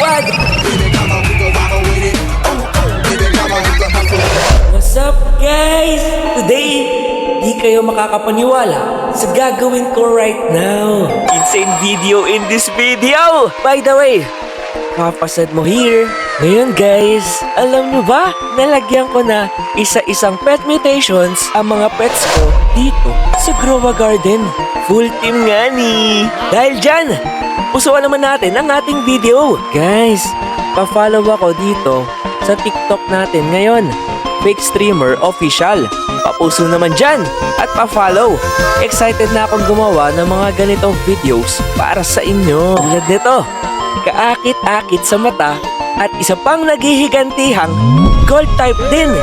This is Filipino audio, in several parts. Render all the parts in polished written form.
Squad! What's up guys? Today, di kayo makakapaniwala sa gagawin ko right now. Insane video in this video! By the way, papasad mo here. Ngayon guys, alam nyo ba, nalagyan ko na isa-isang pet mutations ang mga pets ko dito sa Growa Garden. Full team nga ni. Dahil dyan, pusuan naman natin ang ating video. Guys, pa-follow ako dito sa TikTok natin ngayon. Fake Streamer Official. Papuso naman dyan at pa-follow. Excited na akong gumawa ng mga ganitong videos para sa inyo. Tulad nito, kaakit-akit sa mata at isa pang naghihigantihang gold type din.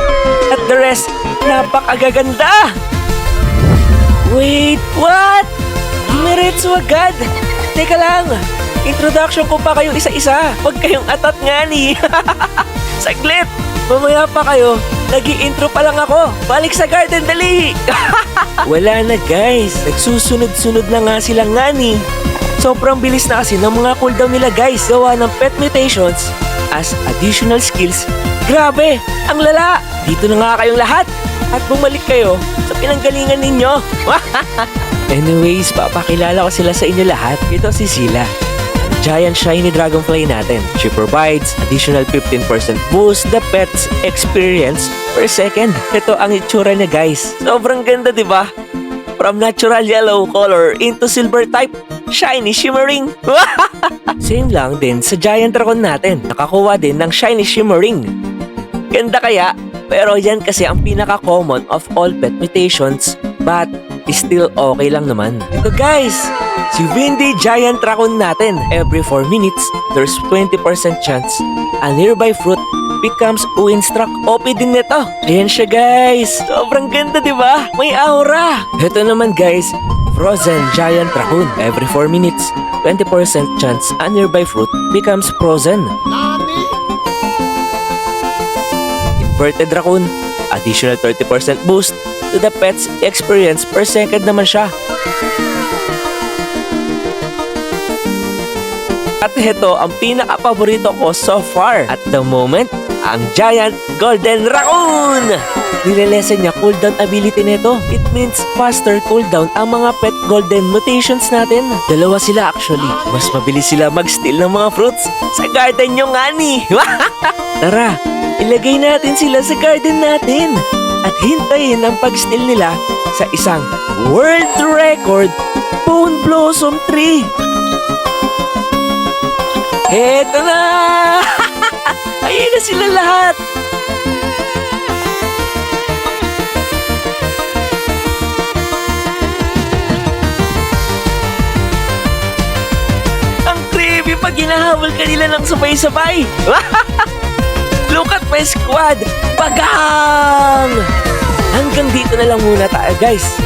At the rest, napakagaganda. Wait, what? Diretso agad. Teka lang, introduction ko pa kayo isa-isa. Huwag kayong atat nga ni. Saglit, mamaya pa kayo. Nag-i-intro pa lang ako. Balik sa garden, dali. Wala na guys, nagsusunod-sunod na nga silang nga ni. Sobrang bilis na kasi ng mga cooldown nila guys. Gawa ng pet mutations as additional skills. Grabe, ang lala. Dito na nga kayong lahat. At bumalik kayo sa pinanggalingan ninyo. Anyways, papakilala ko sila sa inyo lahat. Ito si Sila, giant shiny dragonfly natin. She provides additional 15% boost the pet's experience per second. Ito ang itsura niya guys. Sobrang ganda, di ba? From natural yellow color into silver type, shiny shimmering. Same lang din sa giant dragon natin. Nakakuha din ng shiny shimmering. Ganda kaya? Pero yan kasi ang pinaka-common of all pet mutations, but still okay lang naman. Ito guys, si Windy Giant Raccoon natin. Every 4 minutes, there's 20% chance a nearby fruit becomes Winstruck. OP din nito. Ayan siya guys. Sobrang ganda, di ba? May aura. Ito naman guys, Frozen Giant Raccoon. Every 4 minutes, 20% chance a nearby fruit becomes frozen. Inverted Raccoon, additional 30% boost to the pet's experience per second naman siya. At ito ang pinaka-paborito ko so far at the moment, ang Giant Golden Raccoon! Nilelesen niya cooldown ability nito. It means faster cooldown ang mga pet golden mutations natin. Dalawa sila actually. Mas mabilis sila mag-steal ng mga fruits sa garden nyo nga ni. Tara, ilagay natin sila sa garden natin at hintayin ang pag-steal nila sa isang world record Bone Blossom Tree. Eto na! Ayun na sila lahat! Ang creepy pag hinahabol ka nila ng sabay-sabay! Look at my squad! Bagang! Hanggang dito na lang muna tayo guys.